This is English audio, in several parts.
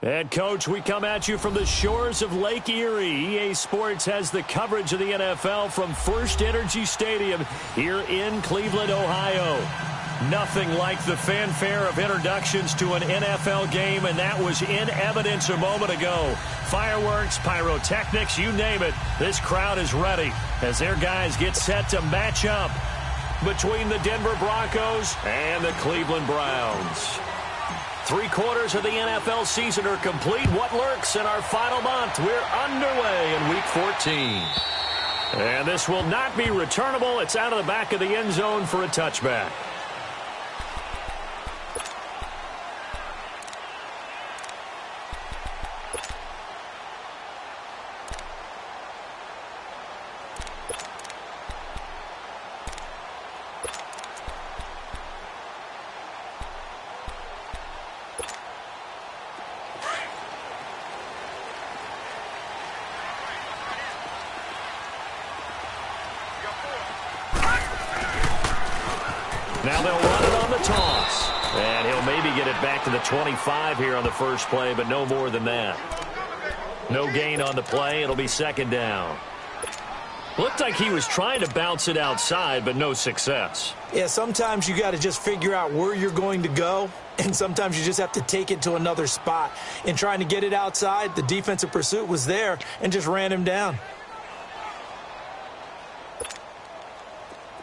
And, Coach, we come at you from the shores of Lake Erie. EA Sports has the coverage of the NFL from First Energy Stadium here in Cleveland, Ohio. Nothing like the fanfare of introductions to an NFL game, and that was in evidence a moment ago. Fireworks, pyrotechnics, you name it. This crowd is ready as their guys get set to match up between the Denver Broncos and the Cleveland Browns. 3/4 of the NFL season are complete. What lurks in our final month? We're underway in Week 14. And this will not be returnable. It's out of the back of the end zone for a touchback. Now they'll run it on the toss. And he'll maybe get it back to the 25 here on the first play, but no more than that. No gain on the play. It'll be second down. Looked like he was trying to bounce it outside, but no success. Yeah, sometimes you got to just figure out where you're going to go, and sometimes you just have to take it to another spot. In trying to get it outside, the defensive pursuit was there and just ran him down.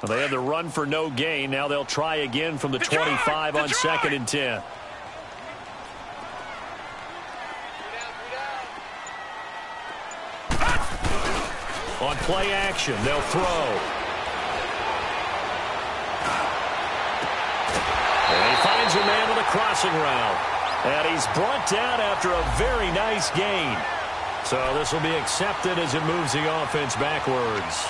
Well, they had the run for no gain. Now they'll try again from the 25 on 2nd and 10. On play action, they'll throw. And he finds a man on the crossing route. And he's brought down after a very nice gain. So this will be accepted as it moves the offense backwards.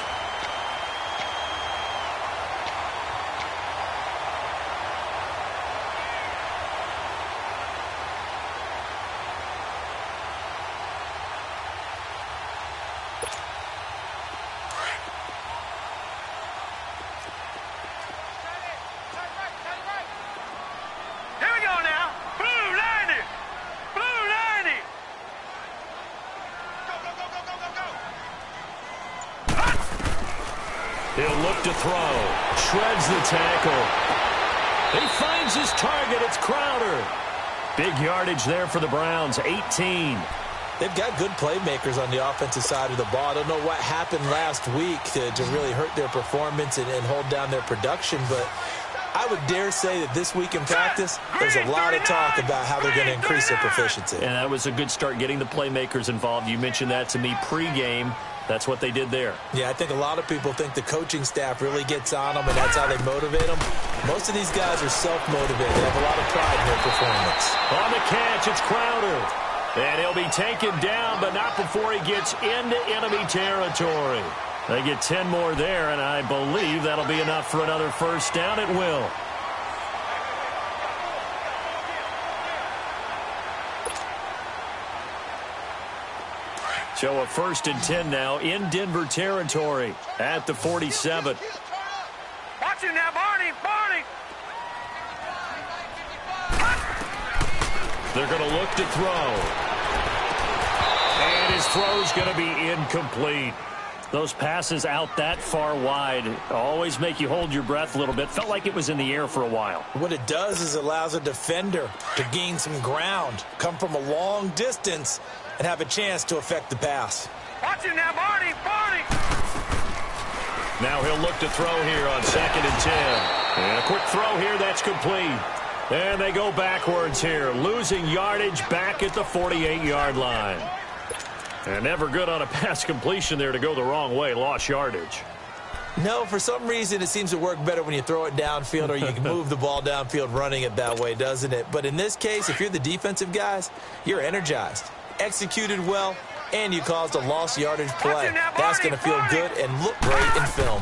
He'll look to throw. Shreds the tackle. He finds his target. It's Crowder. Big yardage there for the Browns, 18. They've got good playmakers on the offensive side of the ball. I don't know what happened last week to really hurt their performance and hold down their production, but I would dare say that this week in practice, there's a lot of talk about how they're going to increase their proficiency. And that was a good start, getting the playmakers involved. You mentioned that to me pregame. That's what they did there. Yeah, I think a lot of people think the coaching staff really gets on them, and that's how they motivate them. Most of these guys are self-motivated. They have a lot of pride in their performance. On the catch, it's Crowder. And he'll be taken down, but not before he gets into enemy territory. They get 10 more there, and I believe that'll be enough for another first down. It will. So a 1st and 10 now in Denver territory at the 47. Watch him now, Barney! Barney! They're going to look to throw. And his throw's going to be incomplete. Those passes out that far wide always make you hold your breath a little bit. Felt like it was in the air for a while. What it does is it allows a defender to gain some ground, come from a long distance, and have a chance to affect the pass. Watch him now, Barney! Barney! Now he'll look to throw here on 2nd and 10. And a quick throw here, that's complete. And they go backwards here, losing yardage back at the 48-yard line. And never good on a pass completion there to go the wrong way, lost yardage. No, for some reason it seems to work better when you throw it downfield or you can move the ball downfield running it that way, doesn't it? But in this case, if you're the defensive guys, you're energized, executed well, and you caused a lost yardage play. That's going to feel good and look great in film.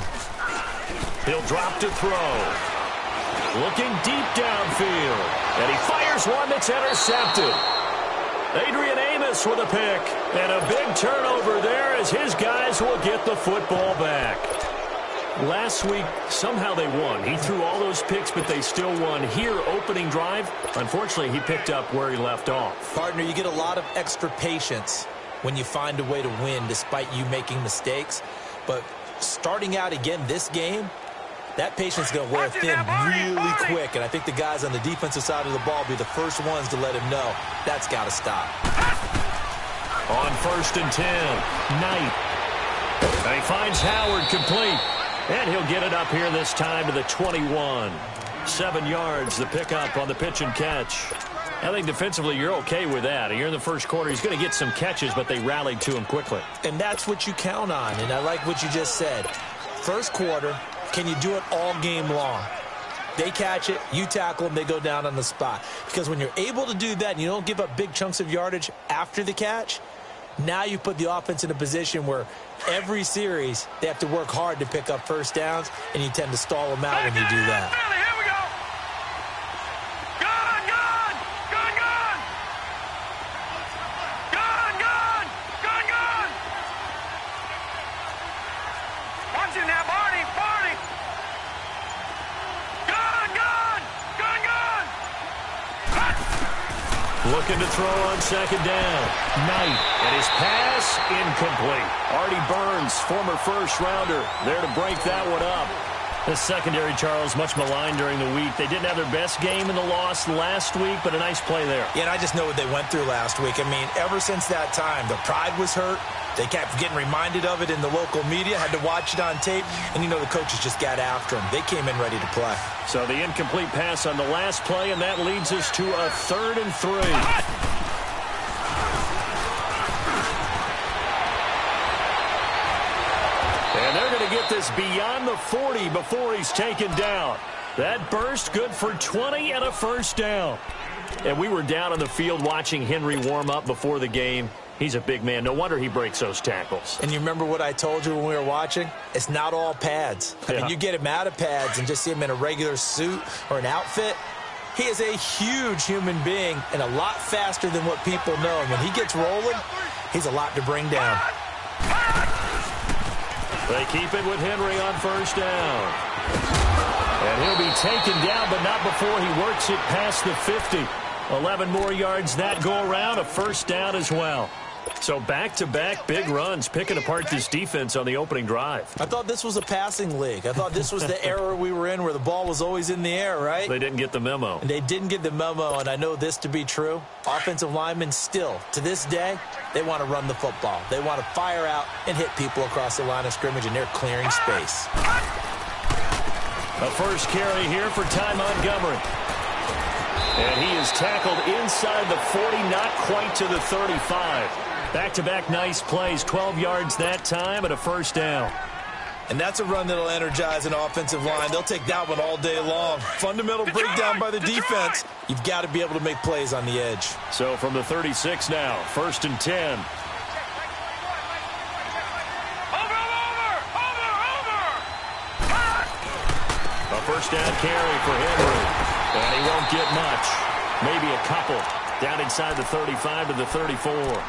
He'll drop to throw. Looking deep downfield. And he fires one that's intercepted. Adrian Amos with a pick. And a big turnover there as his guys will get the football back. Last week, somehow they won. He threw all those picks, but they still won. Here, opening drive, unfortunately, he picked up where he left off. Partner, you get a lot of extra patience when you find a way to win despite you making mistakes. But starting out again this game, that patience is going to wear thin really quick. And I think the guys on the defensive side of the ball will be the first ones to let him know that's got to stop. On 1st and 10, Knight. And he finds Howard complete. And he'll get it up here this time to the 21. 7 yards, the pickup on the pitch and catch. I think defensively you're okay with that. Here in the first quarter, he's going to get some catches, but they rallied to him quickly. And that's what you count on, and I like what you just said. First quarter, can you do it all game long? They catch it, you tackle them, they go down on the spot. Because when you're able to do that and you don't give up big chunks of yardage after the catch, now you put the offense in a position where every series they have to work hard to pick up first downs, and you tend to stall them out when you do that. Here we go. Gun, gun, gun, gun. Gun, gun, gun, gun. Watch it now, Barney, Barney. Gun, gun, gun, gun. Looking to throw on 2nd down. Knight, and his pass incomplete. Artie Burns, former first-rounder, there to break that one up. The secondary, Charles, much maligned during the week. They didn't have their best game in the loss last week, but a nice play there. Yeah, and I just know what they went through last week. I mean, ever since that time, the pride was hurt. They kept getting reminded of it in the local media, had to watch it on tape, and you know the coaches just got after them. They came in ready to play. So the incomplete pass on the last play, and that leads us to a 3rd and 3. And they're going to get this beyond the 40 before he's taken down. That burst good for 20 and a first down. And we were down on the field watching Henry warm up before the game. He's a big man. No wonder he breaks those tackles. And you remember what I told you when we were watching? It's not all pads. I mean, you get him out of pads and just see him in a regular suit or an outfit. He is a huge human being and a lot faster than what people know. And when he gets rolling, he's a lot to bring down. They keep it with Henry on 1st down. And he'll be taken down, but not before he works it past the 50. 11 more yards that go around, a first down as well. So back-to-back big runs, picking apart this defense on the opening drive. I thought this was a passing league. I thought this was the era we were in where the ball was always in the air, right? They didn't get the memo. And they didn't get the memo, and I know this to be true. Offensive linemen still, to this day, they want to run the football. They want to fire out and hit people across the line of scrimmage, and they're clearing space. A first carry here for Ty Montgomery. And he is tackled inside the 40, not quite to the 35. Back-to-back nice plays, 12 yards that time and a first down. And that's a run that'll energize an offensive line. They'll take that one all day long. Fundamental breakdown by the defense. You've got to be able to make plays on the edge. So from the 36 now, 1st and 10. A first down carry for Henry. And he won't get much. Maybe a couple. Down inside the 35 to the 34.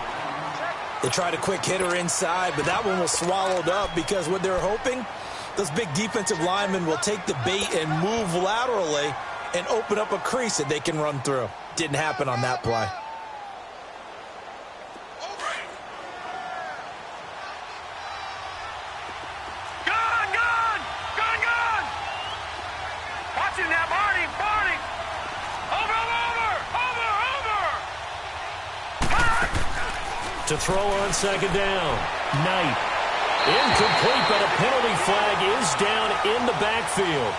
They tried a quick hitter inside, but that one was swallowed up because what they're hoping, those big defensive linemen will take the bait and move laterally and open up a crease that they can run through. Didn't happen on that play. To throw on 2nd down. Knight. Incomplete, but a penalty flag is down in the backfield.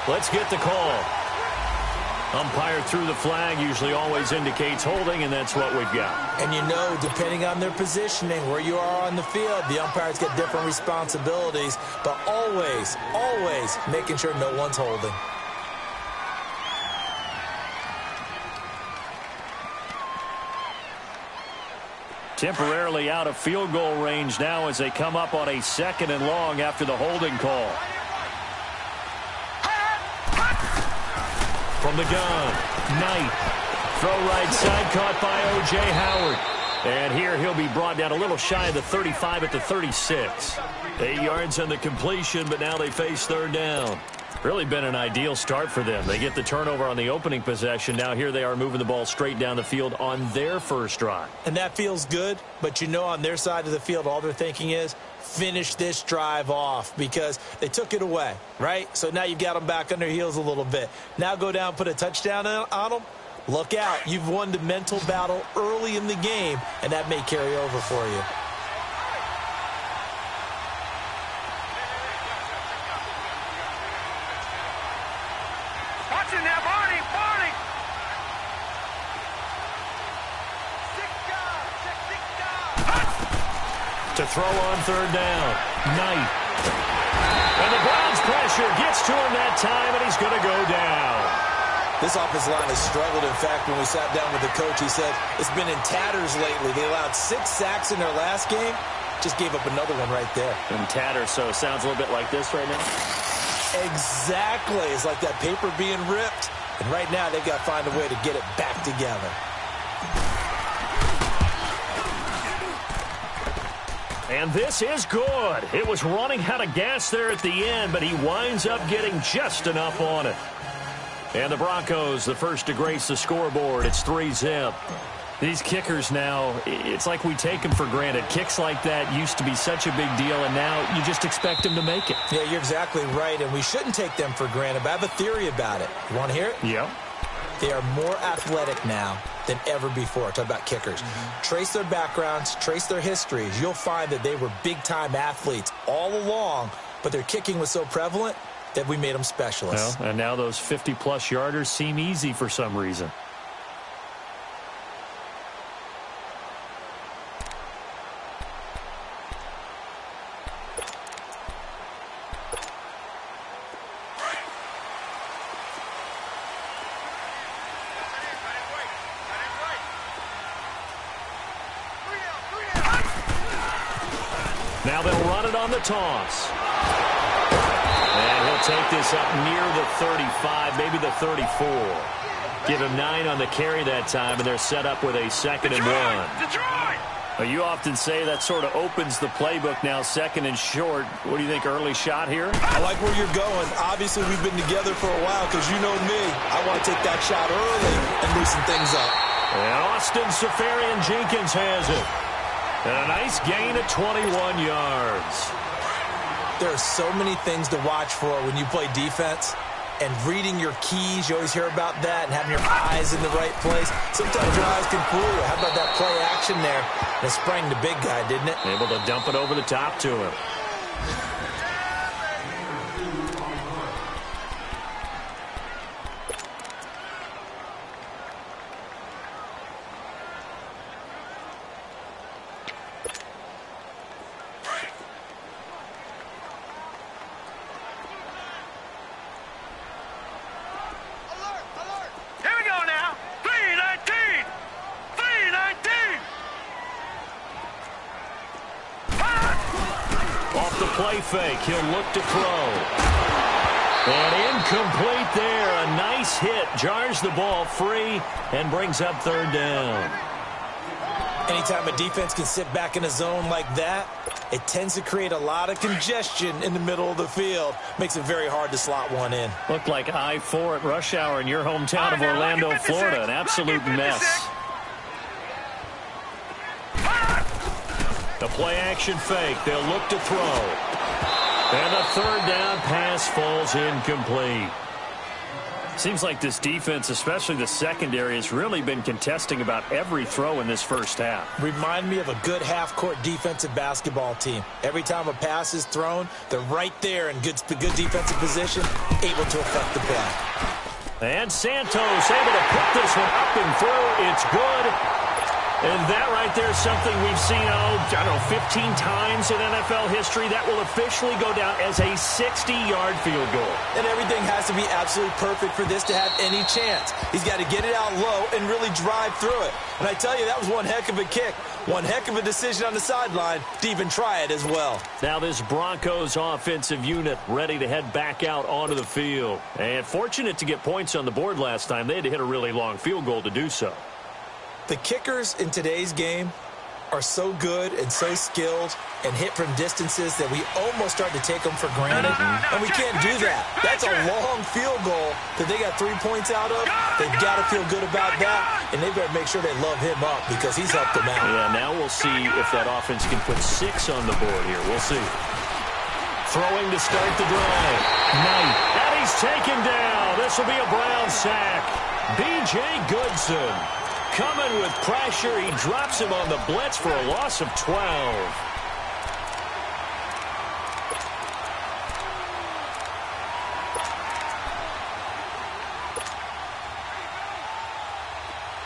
Let's get the call. Umpire threw the flag, usually always indicates holding, and that's what we've got. And you know, depending on their positioning, where you are on the field, the umpires get different responsibilities, but always, always making sure no one's holding. Temporarily out of field goal range now as they come up on a 2nd and long after the holding call. From the gun, Knight. Throw right side, caught by O.J. Howard. And here he'll be brought down a little shy of the 35 at the 36. 8 yards on the completion, but now they face third down. Really been an ideal start for them. They get the turnover on the opening possession. Now here they are moving the ball straight down the field on their first drive. And that feels good, but you know on their side of the field all they're thinking is finish this drive off because they took it away, right? So now you've got them back on their heels a little bit. Now go down, put a touchdown on them. Look out. You've won the mental battle early in the game, and that may carry over for you. Watching now, Barney. To throw on third down. Knight. And the Browns pressure gets to him that time, and he's going to go down. This offensive line has struggled. In fact, when we sat down with the coach, he said it's been in tatters lately. They allowed 6 sacks in their last game. Just gave up another one right there. In tatters, so it sounds a little bit like this right now. Exactly. It's like that paper being ripped. And right now, they've got to find a way to get it back together. And this is good. It was running out of gas there at the end, but he winds up getting just enough on it. And the Broncos, the first to grace the scoreboard. It's 3-zip. These kickers now, it's like we take them for granted. Kicks like that used to be such a big deal, and now you just expect them to make it. Yeah, you're exactly right, and we shouldn't take them for granted, but I have a theory about it. You want to hear it? Yep. They are more athletic now than ever before. Talk about kickers. Trace their backgrounds, trace their histories. You'll find that they were big-time athletes all along, but their kicking was so prevalent that we made them specialists. Well, and now those 50-plus yarders seem easy for some reason. Now they'll run it on the toss. And he'll take this up near the 35, maybe the 34. Give him 9 on the carry that time, and they're set up with a 2nd and 1. Detroit! Well, you often say that sort of opens the playbook now, 2nd and short. What do you think, early shot here? I like where you're going. Obviously, we've been together for a while because you know me. I want to take that shot early and loosen things up. And Austin Safarian-Jenkins has it. And a nice gain of 21 yards. There are so many things to watch for when you play defense. And reading your keys, you always hear about that, and having your eyes in the right place. Sometimes your eyes can fool you. How about that play action there? It sprang the big guy, didn't it? Able to dump it over the top to him. Here we go now. 3-19. 3-19. Off the play fake, he'll look to throw. And incomplete there. A nice hit. Jars the ball free and brings up third down. Anytime a defense can sit back in a zone like that, it tends to create a lot of congestion in the middle of the field. Makes it very hard to slot one in. Looked like I-4 at rush hour in your hometown of Now, Orlando, lucky 56, Florida. An absolute lucky 56. mess. The play action fake. They'll look to throw. And the third down pass falls incomplete. Seems like this defense, especially the secondary, has really been contesting about every throw in this first half. Remind me of a good half-court defensive basketball team. Every time a pass is thrown, they're right there in good defensive position, able to affect the play. And Santos able to put this one up and through. It's good. And that right there is something we've seen, I don't know, 15 times in NFL history. That will officially go down as a 60-yard field goal. And everything has to be absolutely perfect for this to have any chance. He's got to get it out low and really drive through it. And I tell you, that was one heck of a kick. One heck of a decision on the sideline to even try it as well. Now this Broncos offensive unit ready to head back out onto the field. And fortunate to get points on the board last time. They had to hit a really long field goal to do so. The kickers in today's game are so good and so skilled and hit from distances that we almost start to take them for granted, and we can't do that. That's a long field goal that they got 3 points out of. They've got to feel good about that, and they better make sure they love him up because he's helped them out. Yeah, now we'll see if that offense can put 6 on the board here. We'll see. Throwing to start the drive. Knight, and he's taken down. This will be a Brown sack. B.J. Goodson coming with pressure. He drops him on the blitz for a loss of 12.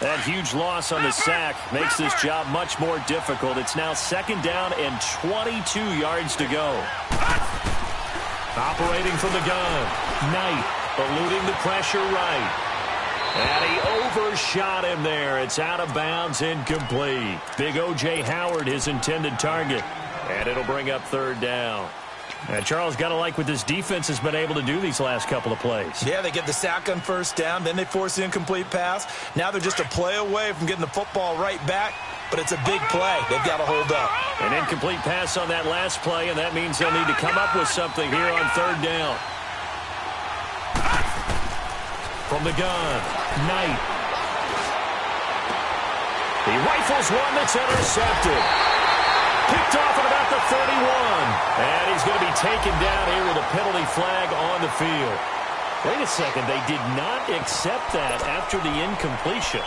That huge loss on the sack makes this job much more difficult. It's now 2nd down and 22 yards to go. Operating from the gun. Knight eluding the pressure right. And he overshot him there. It's out of bounds, incomplete. Big O.J. Howard, his intended target. And it'll bring up 3rd down. And Charles, got to like what this defense has been able to do these last couple of plays. Yeah, they get the sack on 1st down, then they force the incomplete pass. Now they're just a play away from getting the football right back, but it's a big play. They've got to hold up. An incomplete pass on that last play, and that means they'll need to come up with something here on 3rd down. From the gun, Knight. He rifles one that's intercepted. Picked off at about the 31. And he's going to be taken down here with a penalty flag on the field. Wait a second. They did not accept that after the incompletion.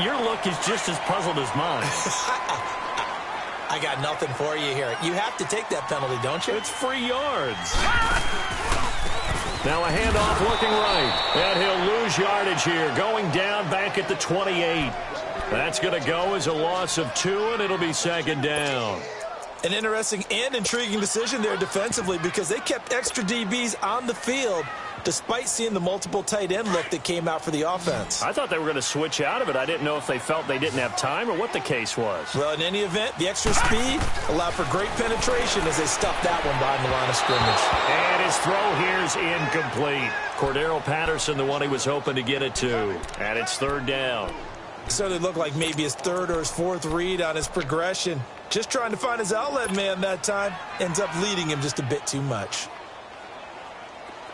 Your look is just as puzzled as mine. I got nothing for you here. You have to take that penalty, don't you? It's free yards. Now a handoff looking right. And he'll lose yardage here. Going down back at the 28. That's going to go as a loss of 2, and it'll be 2nd down. An interesting and intriguing decision there defensively because they kept extra DBs on the field despite seeing the multiple tight end look that came out for the offense. I thought they were going to switch out of it. I didn't know if they felt they didn't have time or what the case was. Well, in any event, the extra speed allowed for great penetration as they stuffed that one behind the line of scrimmage. And his throw here is incomplete. Cordero Patterson, the one he was hoping to get it to. And it's 3rd down. Certainly looked like maybe his 3rd or his 4th read on his progression. Just trying to find his outlet man that time. Ends up leading him just a bit too much.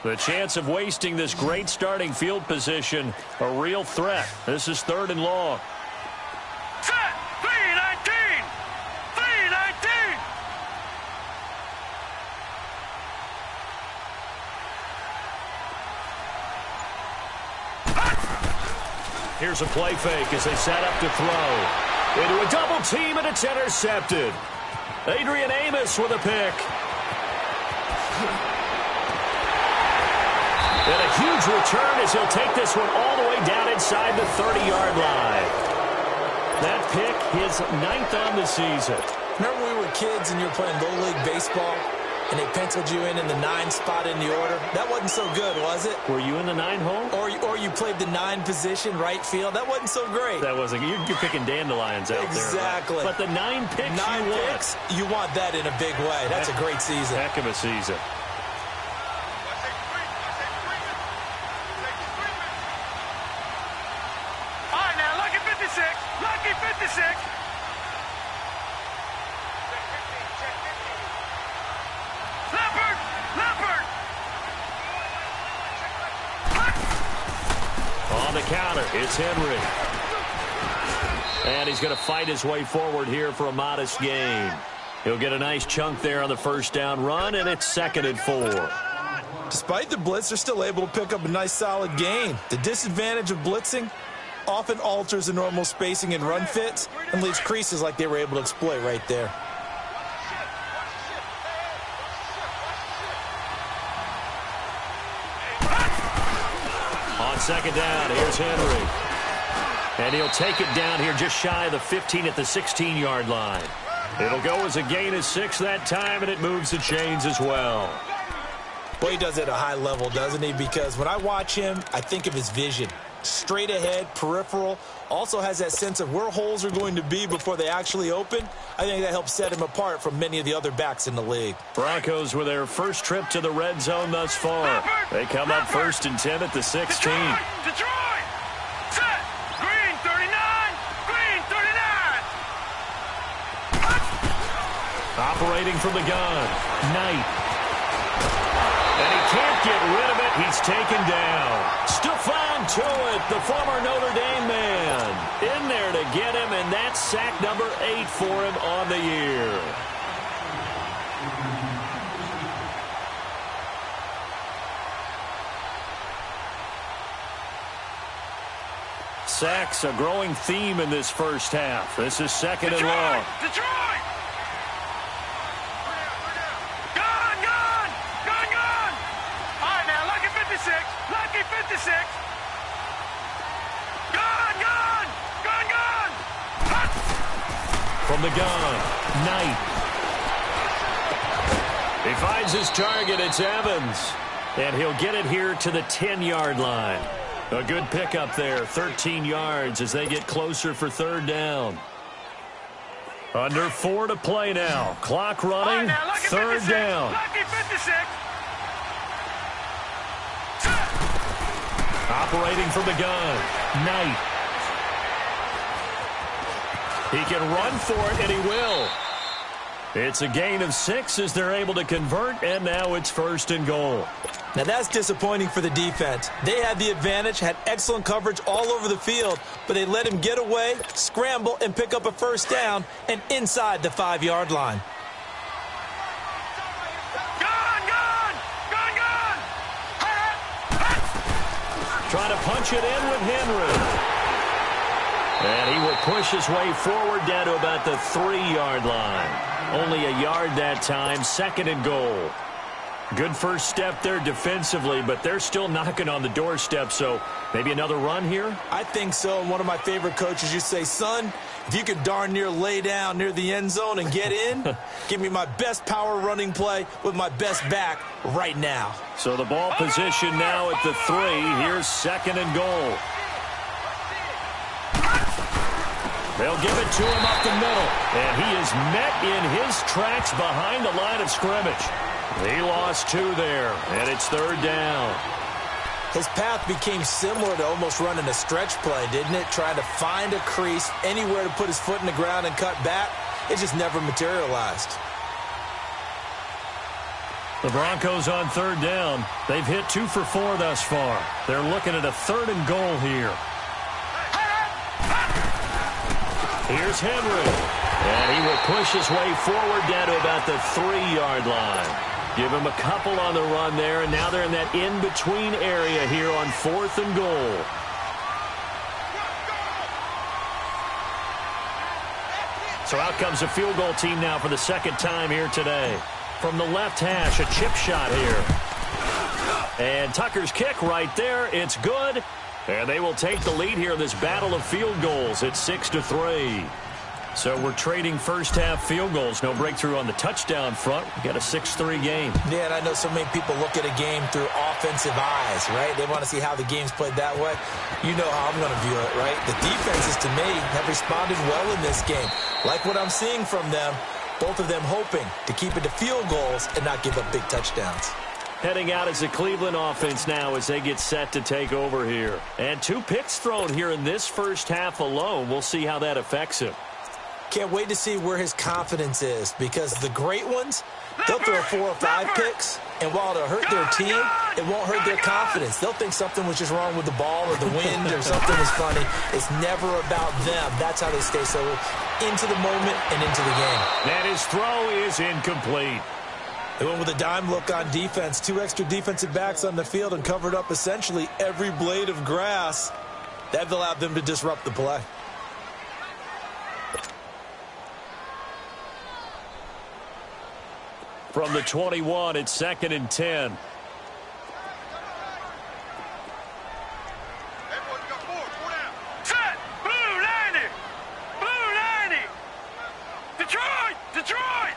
The chance of wasting this great starting field position, a real threat. This is 3rd and long. Set. 319. 319. Here's a play fake as they set up to throw. Into a double team, and it's intercepted. Adrian Amos with a pick. And a huge return as he'll take this one all the way down inside the 30-yard line. That pick, his 9th on the season. Remember when we were kids and you were playing Little League Baseball and they penciled you in the 9 spot in the order? That wasn't so good, was it? Were you in the 9 hole? Or you played the 9 position, right field? That wasn't so great. That wasn't. You're picking dandelions out exactly. there. Right? But the 9 picks 9 picks, you want that in a big way. That's a great season. Heck of a season. All right, now, lucky 56. Lucky 56. Leopard. Leopard. On the counter, it's Henry. And he's going to fight his way forward here for a modest gain. He'll get a nice chunk there on the 1st down run, and it's 2nd and 4. Despite the blitz, they're still able to pick up a nice solid gain. The disadvantage of blitzing often alters the normal spacing and run fits and leaves creases like they were able to exploit right there. On 2nd down, here's Henry. And he'll take it down here just shy of the 15 at the 16-yard line. It'll go as a gain of 6 that time, and it moves the chains as well. Boy, he does it at a high level, doesn't he? Because when I watch him, I think of his vision. Straight ahead, peripheral, also has that sense of where holes are going to be before they actually open. I think that helps set him apart from many of the other backs in the league. Broncos with their first trip to the red zone thus far. They come up 1st and 10 at the 16. Detroit. Set. Green 39. Operating from the gun, Knight. And he can't get rid of it. He's taken down. Stephon Tuitt, the former Notre Dame man, in there to get him, and that's sack number 8 for him on the year. Sacks a growing theme in this first half. This is second and long. Detroit! Gone, gone! Gone, gone! All right, now, lucky 56. Lucky 56. Gone, gone! Gone, gone! Hot! From the gun, Knight. He finds his target. It's Evans. And he'll get it here to the 10-yard line. A good pickup there, 13 yards as they get closer for third down. Under 4 to play now. Clock running, Now, lucky third 56. down. Lucky 56. Operating from the gun, Knight. He can run for it, and he will. It's a gain of 6 as they're able to convert, and now it's first and goal. Now, that's disappointing for the defense. They had the advantage, had excellent coverage all over the field, but they let him get away, scramble, and pick up a first down, and inside the 5-yard line. Gone, gone! Gone, gone! Trying to punch it in with Henry. And he will push his way forward down to about the 3-yard line. Only a yard that time, second and goal. Good first step there defensively, but they're still knocking on the doorstep, so maybe another run here? I think so. And one of my favorite coaches used to say, son, if you could darn near lay down near the end zone and get in, give me my best power running play with my best back right now. So the ball position now at the 3. Here's second and goal. They'll give it to him up the middle, and he is met in his tracks behind the line of scrimmage. He lost 2 there, and it's third down. His path became similar to almost running a stretch play, didn't it? Trying to find a crease, anywhere to put his foot in the ground and cut back. It just never materialized. The Broncos on third down. They've hit 2 for 4 thus far. They're looking at a third and goal here. Here's Henry. And he will push his way forward down to about the 3-yard line. Give him a couple on the run there, and now they're in that in-between area here on fourth and goal. So out comes a field goal team now for the second time here today. From the left hash, a chip shot here. And Tucker's kick right there. It's good. And they will take the lead here in this battle of field goals. It's 6-3. So we're trading first-half field goals. No breakthrough on the touchdown front. We've got a 6-3 game. Yeah, and I know so many people look at a game through offensive eyes, right? They want to see how the game's played that way. You know how I'm going to view it, right? The defenses, to me, have responded well in this game. Like what I'm seeing from them, both of them hoping to keep it to field goals and not give up big touchdowns. Heading out as a Cleveland offense now as they get set to take over here. And 2 picks thrown here in this first half alone. We'll see how that affects him. Can't wait to see where his confidence is, because the great ones, they'll throw 4 or 5 picks, and while it'll hurt their team, it won't hurt their confidence. They'll think something was just wrong with the ball or the wind or something was funny. It's never about them. That's how they stay so into the moment and into the game. And his throw is incomplete. They went with a dime look on defense. 2 extra defensive backs on the field and covered up essentially every blade of grass. That allowed them to disrupt the play. From the 21, it's 2nd and 10. Set! Blue 90! Blue 90! Detroit! Detroit!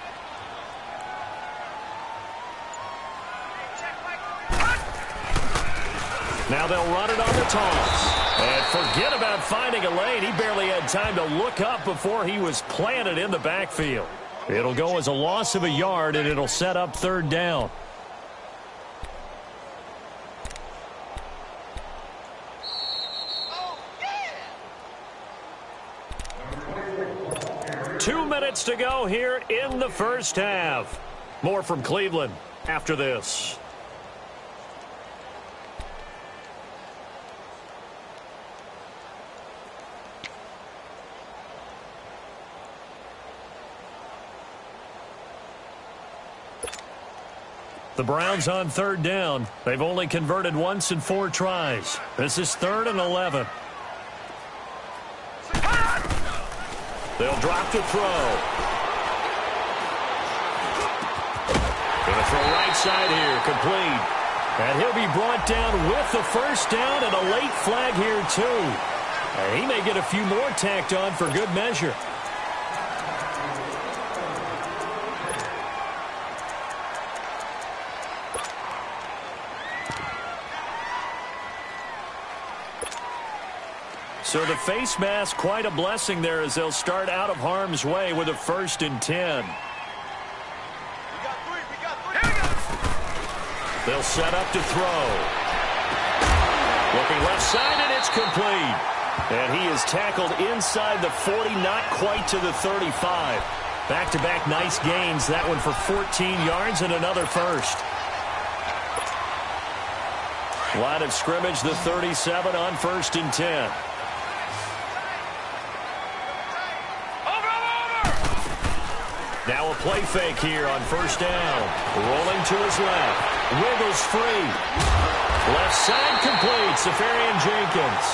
Now they'll run it on the toss. And forget about finding a lane. He barely had time to look up before he was planted in the backfield. It'll go as a loss of a yard, and it'll set up third down. minutes to go here in the first half. More from Cleveland after this. The Browns on third down. They've only converted once in 4 tries. This is 3rd and 11. They'll drop to throw. Gonna throw right side here, complete. And he'll be brought down with the first down and a late flag here too. And he may get a few more tacked on for good measure. So the face mask, quite a blessing there as they'll start out of harm's way with a 1st and 10. They'll set up to throw. Looking left side, and it's complete. And he is tackled inside the 40, not quite to the 35. Back-to-back nice gains. That one for 14 yards and another first. Line of scrimmage, the 37 on 1st and 10. Now a play fake here on 1st down. Rolling to his left. Wiggles free. Left side complete. Safarian Jenkins.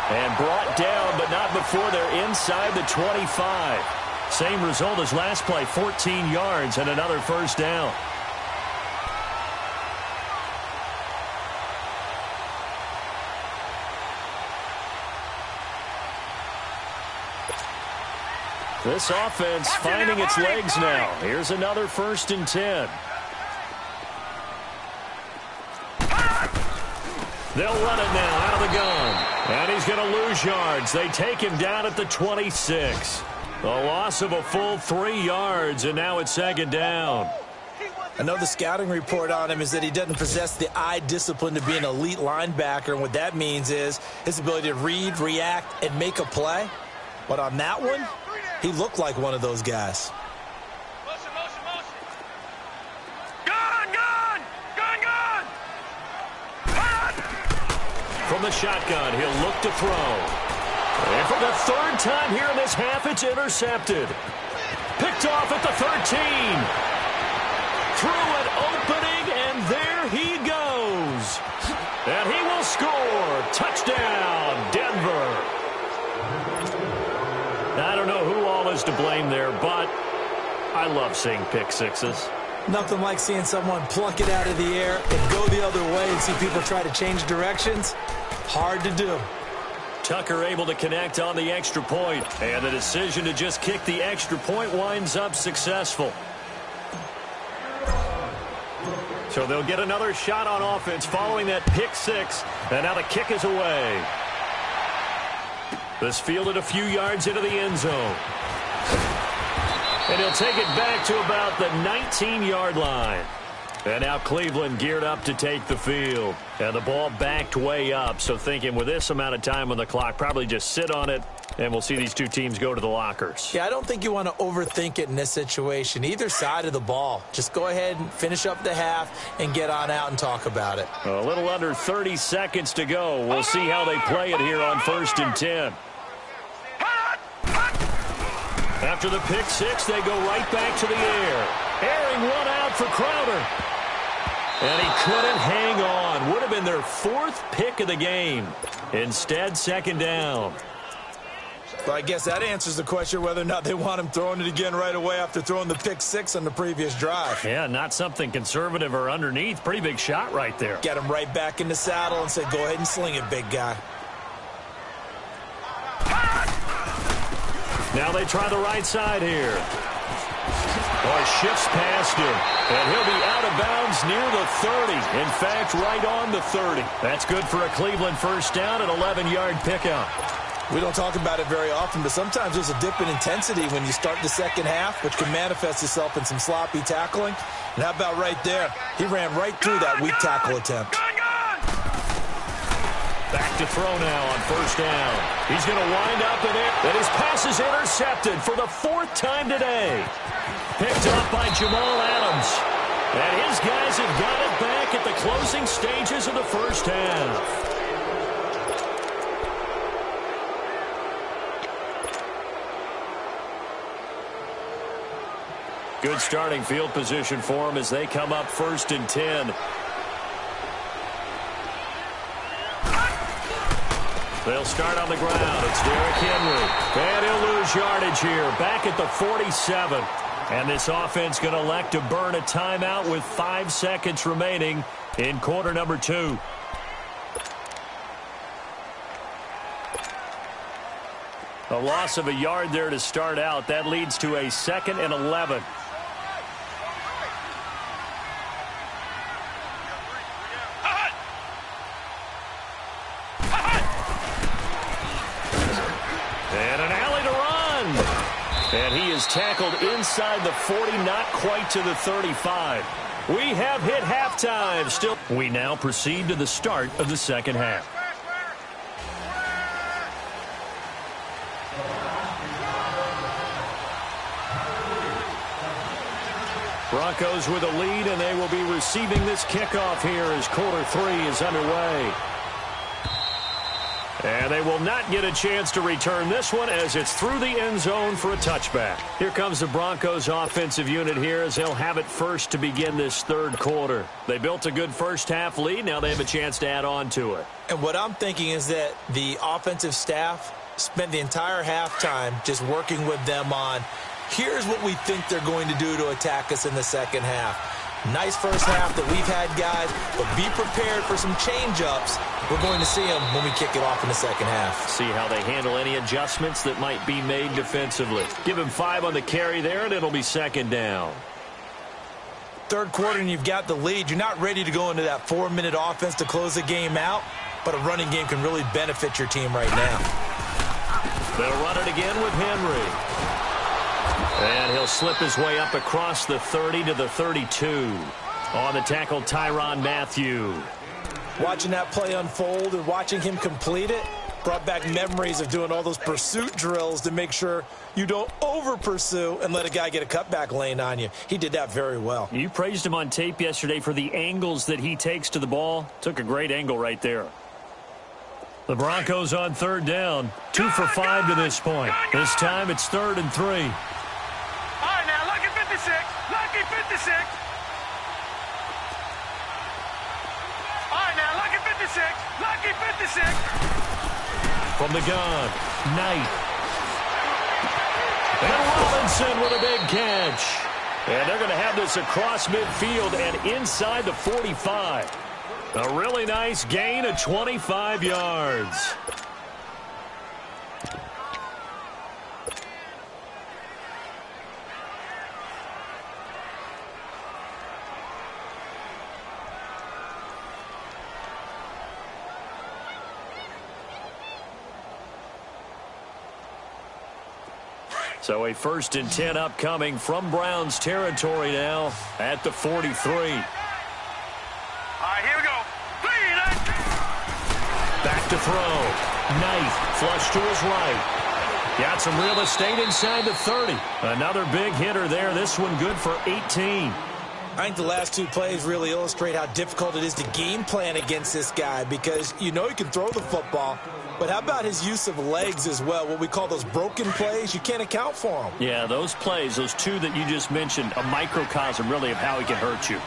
And brought down, but not before they're inside the 25. Same result as last play, 14 yards and another 1st down. This offense finding its legs now. Here's another 1st and 10. They'll run it now out of the gun. And he's going to lose yards. They take him down at the 26. A loss of a full 3 yards, and now it's 2nd down. I know the scouting report on him is that he doesn't possess the eye discipline to be an elite linebacker, and what that means is his ability to read, react, and make a play. But on that one, he looked like one of those guys. Motion, motion, motion. Gun, gun! Gun, gun! From the shotgun, he'll look to throw. And for the 3rd time here in this half, it's intercepted. Picked off at the 13. Through an opening, and there he goes. And he will score. Touchdown, Denver. I don't know who all is to blame there, but I love seeing pick sixes. Nothing like seeing someone pluck it out of the air and go the other way and see people try to change directions. Hard to do. Tucker able to connect on the extra point, and the decision to just kick the extra point winds up successful. So they'll get another shot on offense following that pick six, and now the kick is away. This fielded a few yards into the end zone. And he'll take it back to about the 19-yard line. And now Cleveland geared up to take the field. And the ball backed way up. So thinking with this amount of time on the clock, probably just sit on it, and we'll see these two teams go to the lockers. Yeah, I don't think you want to overthink it in this situation. Either side of the ball. Just go ahead and finish up the half and get on out and talk about it. A little under 30 seconds to go. We'll see how they play it here on 1st and 10. After the pick six, they go right back to the air. Airing one out for Crowder. And he couldn't hang on. Would have been their 4th pick of the game. Instead, 2nd down. Well, I guess that answers the question whether or not they want him throwing it again right away after throwing the pick six on the previous drive. Yeah, not something conservative or underneath. Pretty big shot right there. Get him right back in the saddle and say, go ahead and sling it, big guy. Now they try the right side here. Boy, shifts past him. And he'll be out of bounds near the 30. In fact, right on the 30. That's good for a Cleveland first down, an 11-yard pickup. We don't talk about it very often, but sometimes there's a dip in intensity when you start the second half, which can manifest itself in some sloppy tackling. And how about right there? He ran right through that weak tackle attempt. Back to throw now on first down. He's going to wind up in it. And his pass is intercepted for the 4th time today. Picked up by Jamal Adams. And his guys have got it back at the closing stages of the first half. Good starting field position for them as they come up 1st and 10. They'll start on the ground. It's Derrick Henry. And he'll lose yardage here. Back at the 47. And this offense going to elect to burn a timeout with 5 seconds remaining in quarter number 2. A loss of a yard there to start out. That leads to a 2nd and 11. And an alley to run. And he is tackled inside the 40, not quite to the 35. We have hit halftime. Still, we now proceed to the start of the second half. Broncos with a lead, and they will be receiving this kickoff here as quarter 3 is underway. And they will not get a chance to return this one as it's through the end zone for a touchback. Here comes the Broncos offensive unit here as they'll have it first to begin this 3rd quarter. They built a good first half lead. Now they have a chance to add on to it. And what I'm thinking is that the offensive staff spent the entire halftime just working with them on, here's what we think they're going to do to attack us in the second half. Nice first half that we've had, guys, but be prepared for some change-ups. We're going to see them when we kick it off in the second half. See how they handle any adjustments that might be made defensively. Give him 5 on the carry there, and it'll be 2nd down. 3rd quarter, and you've got the lead. You're not ready to go into that 4-minute offense to close the game out, but a running game can really benefit your team right now. They'll run it again with Henry. And he'll slip his way up across the 30 to the 32. On the tackle, Tyrann Mathieu. Watching that play unfold and watching him complete it brought back memories of doing all those pursuit drills to make sure you don't over-pursue and let a guy get a cutback lane on you. He did that very well. You praised him on tape yesterday for the angles that he takes to the ball. Took a great angle right there. The Broncos on 3rd down. 2 for 5 to this point. This time it's 3rd and 3. All right, now, lucky 56. Lucky 56. All right, now, lucky 56. Lucky 56. From the gun, Knight. And Robinson with a big catch. And they're going to have this across midfield and inside the 45. A really nice gain of 25 yards. So a 1st and 10 upcoming from Browns territory now at the 43. All right, here we go. Back to throw. Knight flush to his right. Got some real estate inside the 30. Another big hitter there. This one good for 18. I think the last 2 plays really illustrate how difficult it is to game plan against this guy because you know he can throw the football, but how about his use of legs as well, what we call those broken plays? You can't account for them. Yeah, those plays, those 2 that you just mentioned, a microcosm really of how he can hurt you.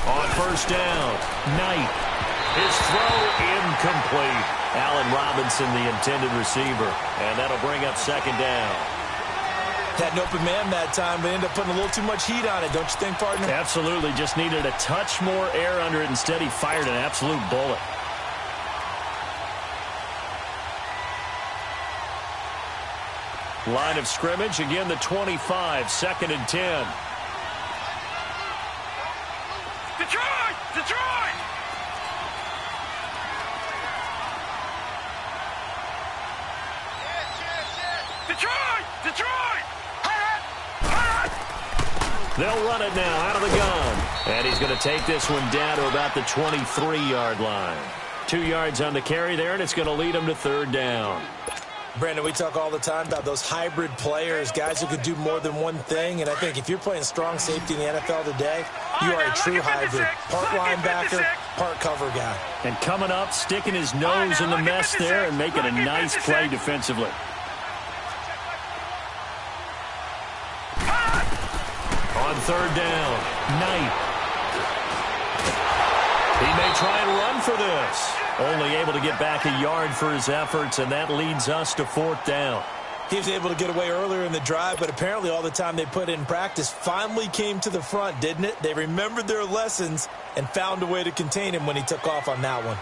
On 1st down, Knight. His throw incomplete. Allen Robinson, the intended receiver, and that'll bring up 2nd down. Had an open man that time, but ended up putting a little too much heat on it, don't you think, partner? Absolutely. Just needed a touch more air under it. Instead, he fired an absolute bullet. Line of scrimmage, again, the 25, 2nd and 10. Detroit! Detroit! Detroit! Detroit! They'll run it now out of the gun. And he's going to take this one down to about the 23-yard line. 2 yards on the carry there, and it's going to lead him to third down. Brandon, we talk all the time about those hybrid players, guys who could do more than one thing. And I think if you're playing strong safety in the NFL today, you are a true hybrid. Part linebacker, part cover guy. And coming up, sticking his nose in the mess there and making a nice play defensively. On third down, Knight. He may try and run for this. Only able to get back a yard for his efforts, and that leads us to fourth down. He was able to get away earlier in the drive, but apparently all the time they put in practice finally came to the front, didn't it? They remembered their lessons and found a way to contain him when he took off on that one.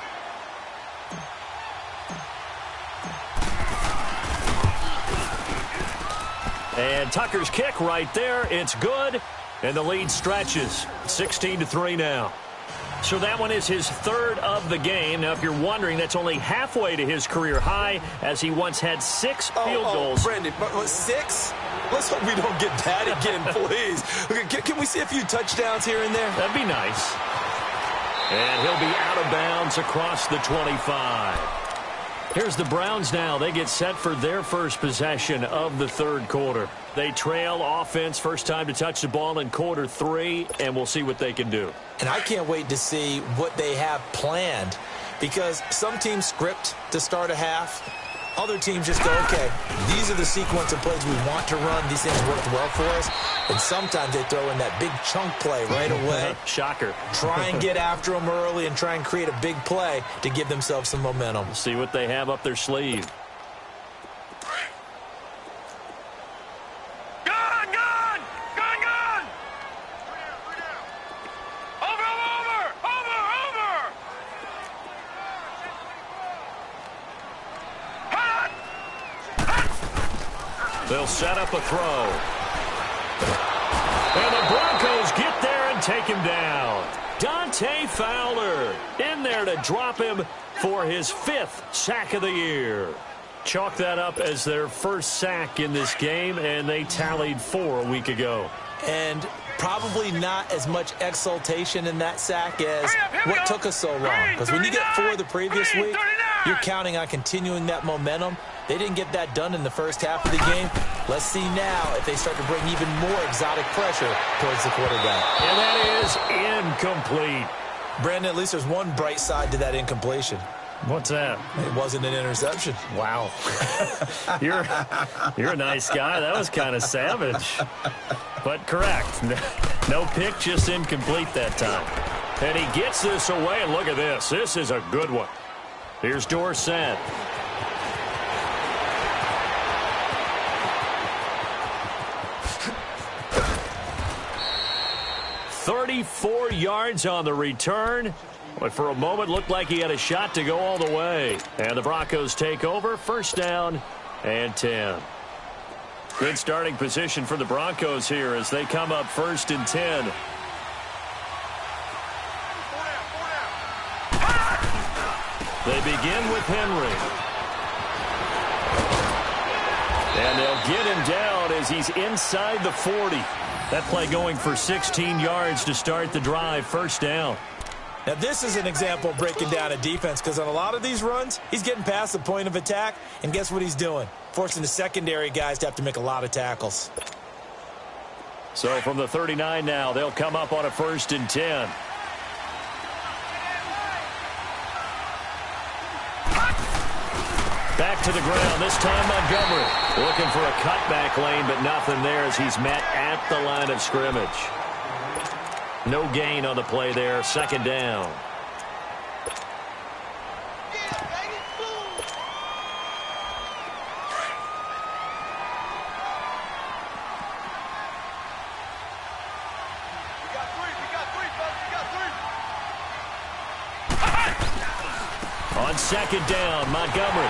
And Tucker's kick right there. It's good, and the lead stretches. 16-3 now. So that one is his third of the game. Now, if you're wondering, that's only halfway to his career high, as he once had 6 field goals. Brandon, 6? Let's hope we don't get that again, please. Can we see a few touchdowns here and there? That'd be nice. And he'll be out of bounds across the 25. Here's the Browns now. They get set for their first possession of the third quarter. They trail offense, first time to touch the ball in quarter 3, and we'll see what they can do. And I can't wait to see what they have planned, because some teams script to start a half. Other teams just go, okay, these are the sequence of plays we want to run. These things worked well for us. And sometimes they throw in that big chunk play right away. Shocker. Try and get after them early and try and create a big play to give themselves some momentum. See what they have up their sleeve. They'll set up a throw. And the Broncos get there and take him down. Dante Fowler in there to drop him for his 5th sack of the year. Chalk that up as their first sack in this game, and they tallied 4 a week ago. And probably not as much exultation in that sack as what took us so long. Because when you get 4 the previous week, you're counting on continuing that momentum. They didn't get that done in the first half of the game. Let's see now if they start to bring even more exotic pressure towards the quarterback. And that is incomplete. Brandon, at least there's one bright side to that incompletion. What's that? It wasn't an interception. Wow. You're a nice guy. That was kind of savage. But correct. No pick, just incomplete that time. And he gets this away, and look at this. This is a good one. Here's Dorsett. 34 yards on the return, but for a moment looked like he had a shot to go all the way. And the Broncos take over, first down and 10. Good starting position for the Broncos here as they come up first and 10. They begin with Henry. And they'll get him down as he's inside the 40. That play going for 16 yards to start the drive, first down. Now, this is an example of breaking down a defense, because on a lot of these runs, he's getting past the point of attack, and guess what he's doing? Forcing the secondary guys to have to make a lot of tackles. So from the 39 now, they'll come up on a first and 10. Back to the ground, this time Montgomery. Looking for a cutback lane, but nothing there as he's met at the line of scrimmage. No gain on the play there, second down. On second down, Montgomery.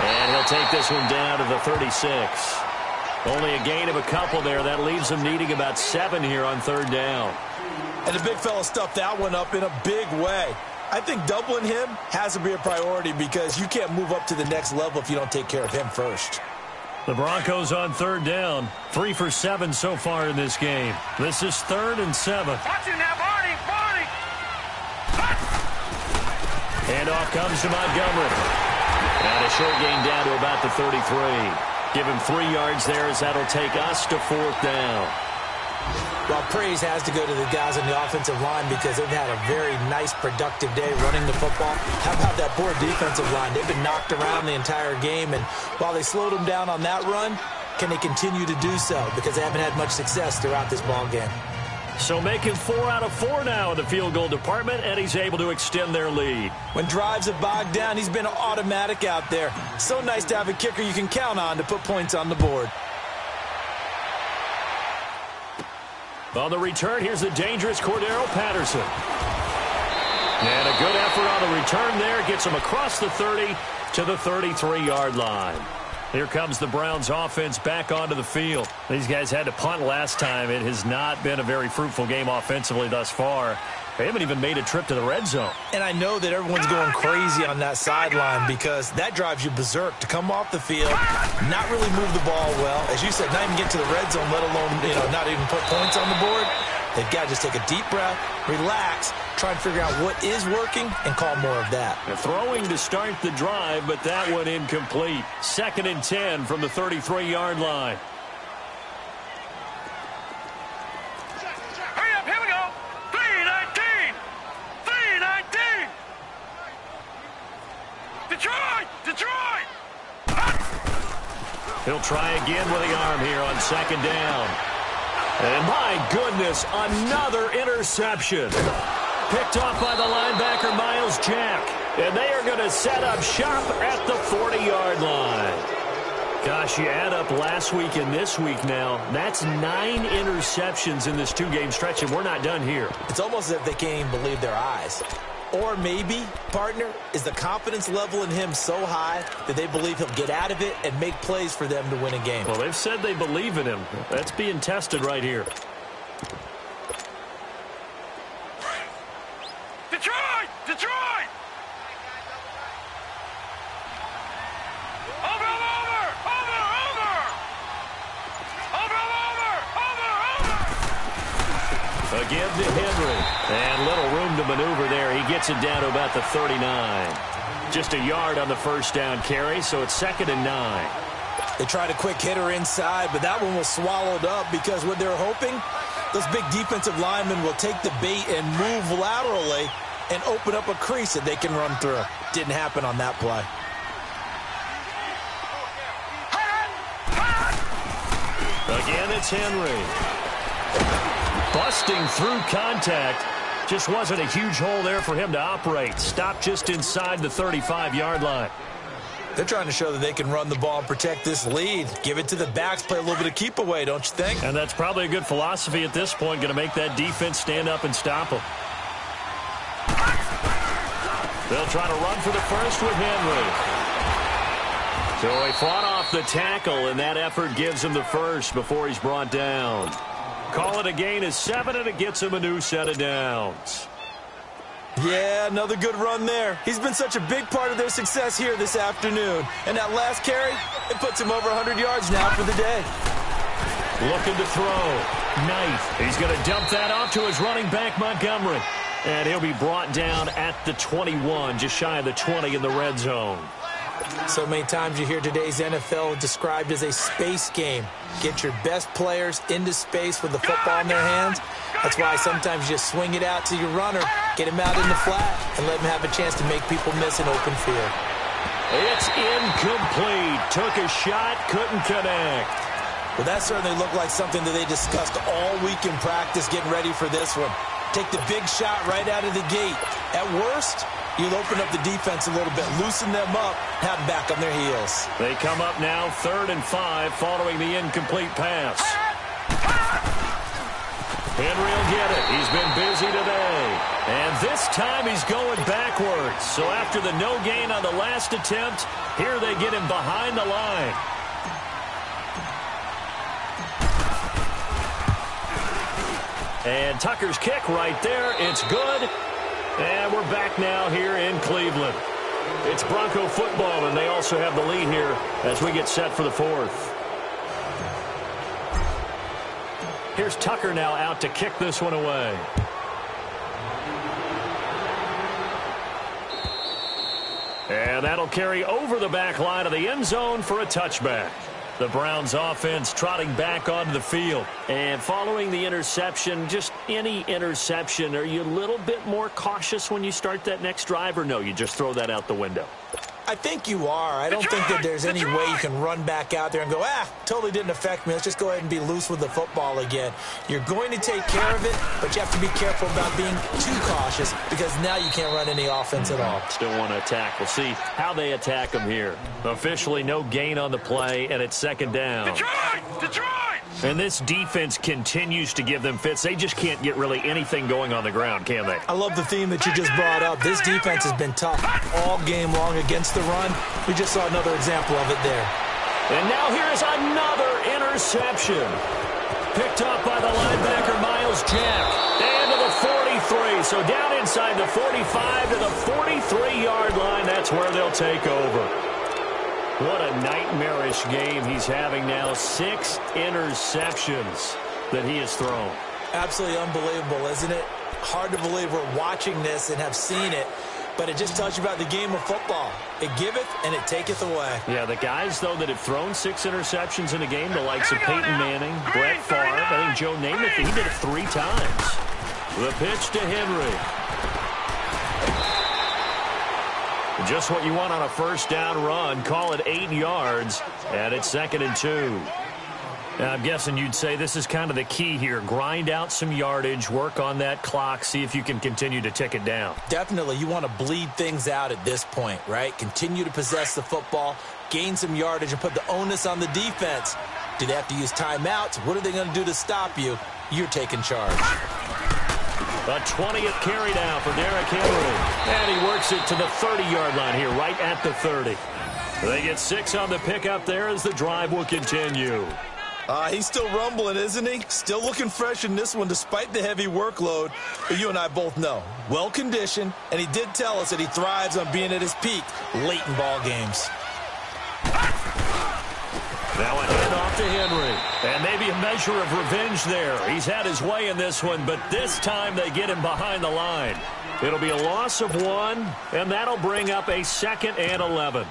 And he'll take this one down to the 36. Only a gain of a couple there. That leaves him needing about 7 here on third down. And the big fella stuffed that one up in a big way. I think doubling him has to be a priority, because you can't move up to the next level if you don't take care of him first. The Broncos on third down. 3 for 7 so far in this game. This is 3rd and 7. Watch it now, Barney! Barney! Handoff comes to Montgomery. And a short gain down to about the 33. Give him 3 yards there as that'll take us to 4th down. Well, praise has to go to the guys on the offensive line because they've had a very nice, productive day running the football. How about that poor defensive line? They've been knocked around the entire game, and while they slowed them down on that run, can they continue to do so? Because they haven't had much success throughout this ball game. So making 4 out of 4 now in the field goal department, and he's able to extend their lead. When drives have bogged down, he's been automatic out there. So nice to have a kicker you can count on to put points on the board. On the return, here's the dangerous Cordero Patterson. And a good effort on the return there. Gets him across the 30 to the 33-yard line. Here comes the Browns offense back onto the field. These guys had to punt last time. It has not been a very fruitful game offensively thus far. They haven't even made a trip to the red zone. And I know that everyone's going crazy on that sideline because that drives you berserk to come off the field, not really move the ball well. As you said, not even get to the red zone, let alone, not even put points on the board. They've got to just take a deep breath, relax, try and figure out what is working, and call more of that. They're throwing to start the drive, but that one incomplete. 2nd and 10 from the 33-yard line. Hurry up, here we go! 3:19! 3:19! Detroit! Detroit! He'll try again with the arm here on 2nd down. And my goodness, another interception. Picked off by the linebacker, Miles Jack. And they are going to set up shop at the 40-yard line. Gosh, you add up last week and this week now. That's 9 interceptions in this 2-game stretch, and we're not done here. It's almost as if they can't even believe their eyes. Or maybe, partner, is the confidence level in him so high that they believe he'll get out of it and make plays for them to win a game. Well, they've said they believe in him. That's being tested right here. Detroit! Detroit! Over! Again to Henry. And little room to maneuver there. He gets it down to about the 39. Just a yard on the first down carry, so it's 2nd and 9. They tried a quick hitter inside, but that one was swallowed up because what they're hoping, those big defensive linemen will take the bait and move laterally and open up a crease that they can run through. Didn't happen on that play. Again, it's Henry. Busting through contact. Just wasn't a huge hole there for him to operate. Stopped just inside the 35-yard line. They're trying to show that they can run the ball and protect this lead. Give it to the backs, play a little bit of keep away, don't you think? And that's probably a good philosophy at this point. Going to make that defense stand up and stop them. They'll try to run for the first with Henry. So he fought off the tackle, and that effort gives him the first before he's brought down. Call it a gain of 7, and it gets him a new set of downs. Yeah, another good run there. He's been such a big part of their success here this afternoon. And that last carry, it puts him over 100 yards now for the day. Looking to throw. Knife. He's going to dump that off to his running back, Montgomery. And he'll be brought down at the 21, just shy of the 20 in the red zone. So many times you hear today's NFL described as a space game. Get your best players into space with the football in their hands. That's why sometimes you just swing it out to your runner, get him out in the flat, and let him have a chance to make people miss an open field. It's incomplete. Took a shot, couldn't connect. Well, that certainly looked like something that they discussed all week in practice getting ready for this one. Take the big shot right out of the gate. At worst, you'll open up the defense a little bit, loosen them up, have them back on their heels. They come up now 3rd and 5 following the incomplete pass. Henry will get it. He's been busy today. And this time he's going backwards. So after the no gain on the last attempt, here they get him behind the line. And Tucker's kick right there. It's good. And we're back now here in Cleveland. It's Bronco football, and they also have the lead here as we get set for the fourth. Here's Tucker now out to kick this one away. And that'll carry over the back line of the end zone for a touchback. The Browns offense trotting back onto the field. And following the interception, just any interception, are you a little bit more cautious when you start that next drive, or no, you just throw that out the window? I think you are. I don't think that there's any way you can run back out there and go, totally didn't affect me. Let's just go ahead and be loose with the football again. You're going to take care of it, but you have to be careful about being too cautious because now you can't run any offense at all. Still want to attack. We'll see how they attack them here. Officially no gain on the play, and it's second down. Detroit! And this defense continues to give them fits. They just can't get really anything going on the ground, can they? I love the theme that you just brought up. This defense has been tough all game long against the run. We just saw another example of it there. And now here's another interception. Picked up by the linebacker, Miles Jack. And to the 43. So down inside the 45 to the 43-yard line. That's where they'll take over. What a nightmarish game he's having now. 6 interceptions that he has thrown. Absolutely unbelievable, isn't it? Hard to believe we're watching this and have seen it. But it just tells you about the game of football. It giveth and it taketh away. Yeah, the guys, though, that have thrown 6 interceptions in a game, the likes of Peyton Manning, Brett Favre, I think Joe Namath, he did it 3 times. The pitch to Henry. Just what you want on a first down run. Call it 8 yards, and it's 2nd and 2. Now, I'm guessing you'd say this is kind of the key here. Grind out some yardage, work on that clock, see if you can continue to tick it down. Definitely. You want to bleed things out at this point, right? Continue to possess the football, gain some yardage, and put the onus on the defense. Do they have to use timeouts? What are they going to do to stop you? You're taking charge. A 20th carry now for Derrick Henry. And he works it to the 30-yard line here, right at the 30. They get 6 on the pickup there as the drive will continue. He's still rumbling, isn't he? Still looking fresh in this one despite the heavy workload. But you and I both know, well-conditioned, and he did tell us that he thrives on being at his peak late in ball games. Now a handoff to Henry. And maybe a measure of revenge there. He's had his way in this one, but this time they get him behind the line. It'll be a loss of 1, and that'll bring up a 2nd and 11.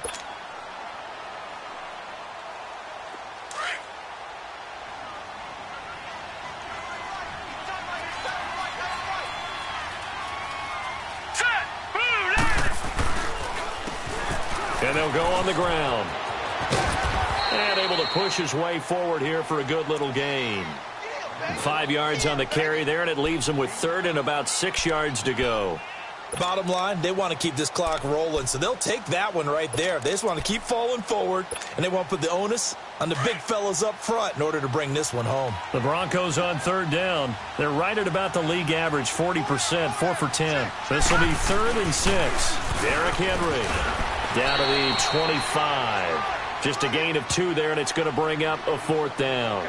And they'll go on the ground. And able to push his way forward here for a good little gain. 5 yards on the carry there, and it leaves him with 3rd and about 6 yards to go. Bottom line, they want to keep this clock rolling, so they'll take that one right there. They just want to keep falling forward, and they want to put the onus on the big fellas up front in order to bring this one home. The Broncos on 3rd down. They're right at about the league average, 40%, 4 for 10. This will be 3rd and 6. Derrick Henry down to the 25. Just a gain of 2 there, and it's going to bring up a 4th down.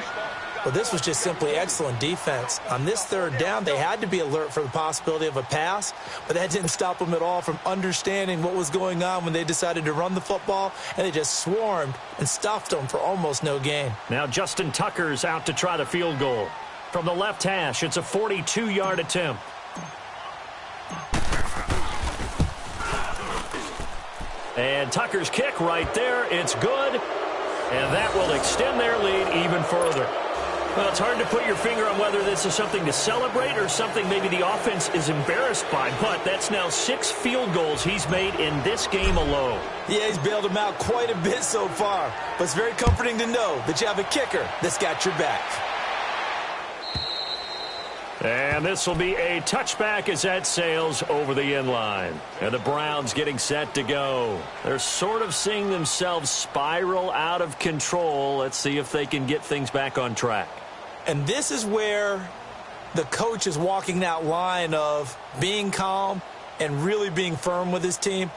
Well, this was just simply excellent defense. On this 3rd down, they had to be alert for the possibility of a pass, but that didn't stop them at all from understanding what was going on when they decided to run the football, and they just swarmed and stuffed them for almost no gain. Now Justin Tucker's out to try the field goal. From the left hash, it's a 42-yard attempt. And Tucker's kick right there. It's good. And that will extend their lead even further. Well, it's hard to put your finger on whether this is something to celebrate or something maybe the offense is embarrassed by. But that's now 6 field goals he's made in this game alone. Yeah, he's bailed them out quite a bit so far. But it's very comforting to know that you have a kicker that's got your back. And this will be a touchback as that sails over the end line. And the Browns getting set to go. They're sort of seeing themselves spiral out of control. Let's see if they can get things back on track. And this is where the coach is walking that line of being calm and really being firm with his team.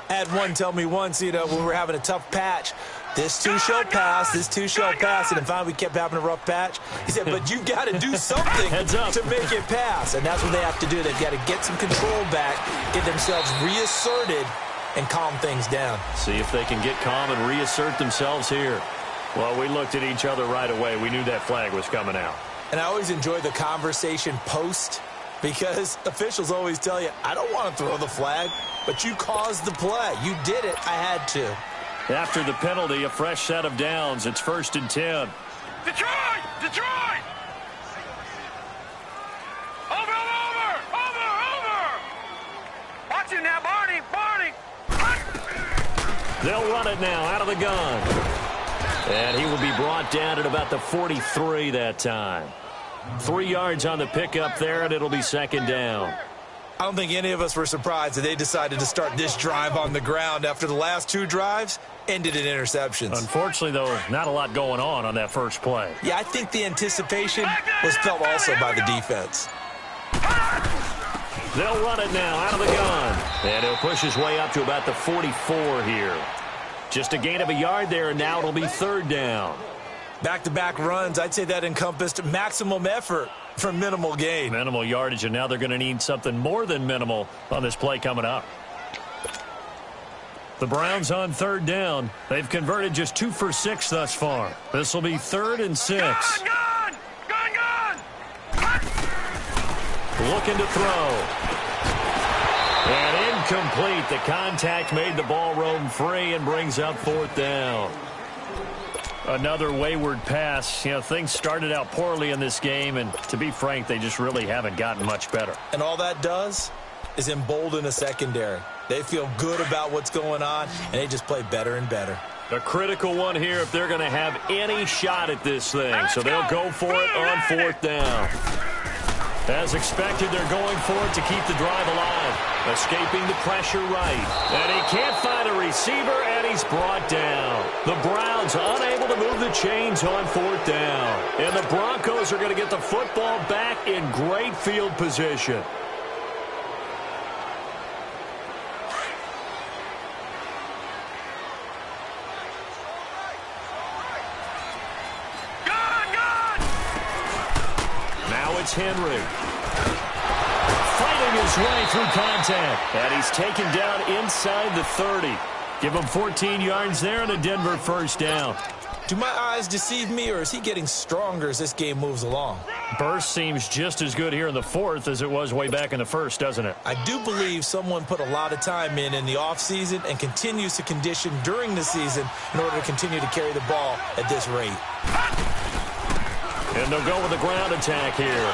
I had one tell me once, when we were having a tough patch, this too shall pass, this too shall pass. And then finally we kept having a rough patch. He said, but you got to do something to make it pass. And that's what they have to do. They've got to get some control back, get themselves reasserted, and calm things down. See if they can get calm and reassert themselves here. Well, we looked at each other right away. We knew that flag was coming out. And I always enjoy the conversation post, because officials always tell you, I don't want to throw the flag, but you caused the play. You did it. I had to. After the penalty, a fresh set of downs. It's 1st and 10. Detroit! Detroit! Over! Watch him now, Barney! They'll run it now out of the gun. And he will be brought down at about the 43 that time. 3 yards on the pickup there, and it'll be 2nd down. I don't think any of us were surprised that they decided to start this drive on the ground after the last 2 drives ended in interceptions. Unfortunately, though, not a lot going on that first play. Yeah, I think the anticipation was felt also by the defense. They'll run it now out of the gun. And he'll push his way up to about the 44 here. Just a gain of a yard there, and now it'll be 3rd down. Back-to-back runs, I'd say that encompassed maximum effort for minimal gain. Minimal yardage, and now they're going to need something more than minimal on this play coming up. The Browns on 3rd down. They've converted just 2 for 6 thus far. This will be 3rd and 6. Gun! Looking to throw. And incomplete. The contact made the ball roam free and brings up 4th down. Another wayward pass. You know, things started out poorly in this game, and to be frank, they just really haven't gotten much better. And all that does is embolden a secondary. They feel good about what's going on, and they just play better and better. A critical one here if they're going to have any shot at this thing. So they'll go for it on 4th down. As expected, they're going for it to keep the drive alive. Escaping the pressure right. And he can't find a receiver, and he's brought down. The Browns unable to move the chains on 4th down. And the Broncos are going to get the football back in great field position. Now it's Henry. Fighting his way through contact. And he's taken down inside the 30. Give him 14 yards there and a Denver 1st down. Do my eyes deceive me, or is he getting stronger as this game moves along? Burst seems just as good here in the 4th as it was way back in the 1st, doesn't it? I do believe someone put a lot of time in the offseason and continues to condition during the season in order to continue to carry the ball at this rate. And they'll go with the ground attack here.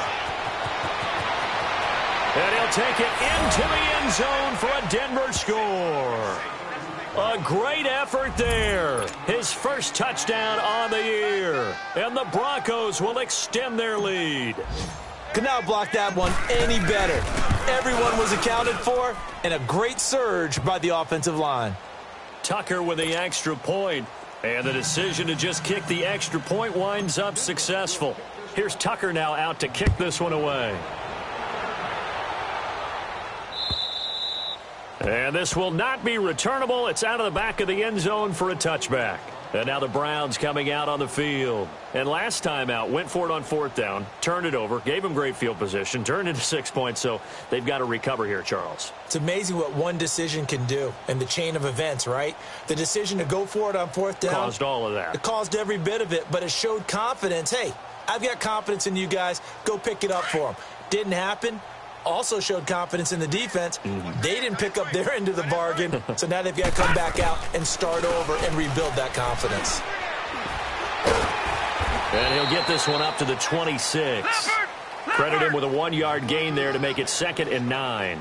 And he'll take it into the end zone for a Denver score. A great effort there. His first touchdown on the year. And the Broncos will extend their lead. Could not block that one any better. Everyone was accounted for, and a great surge by the offensive line. Tucker with the extra point. And the decision to just kick the extra point winds up successful. Here's Tucker now out to kick this one away. And this will not be returnable. It's out of the back of the end zone for a touchback. And now the Browns coming out on the field. And last time out, went for it on 4th down, turned it over, gave them great field position, turned into 6 points, so they've got to recover here, Charles. It's amazing what one decision can do in the chain of events, right? The decision to go for it on 4th down caused all of that. It caused every bit of it, but it showed confidence. Hey, I've got confidence in you guys. Go pick it up for them. Didn't happen. Also showed confidence in the defense. They didn't pick up their end of the bargain, so now they've got to come back out and start over and rebuild that confidence. And he'll get this one up to the 26. Credit him with a 1-yard gain there to make it 2nd and 9.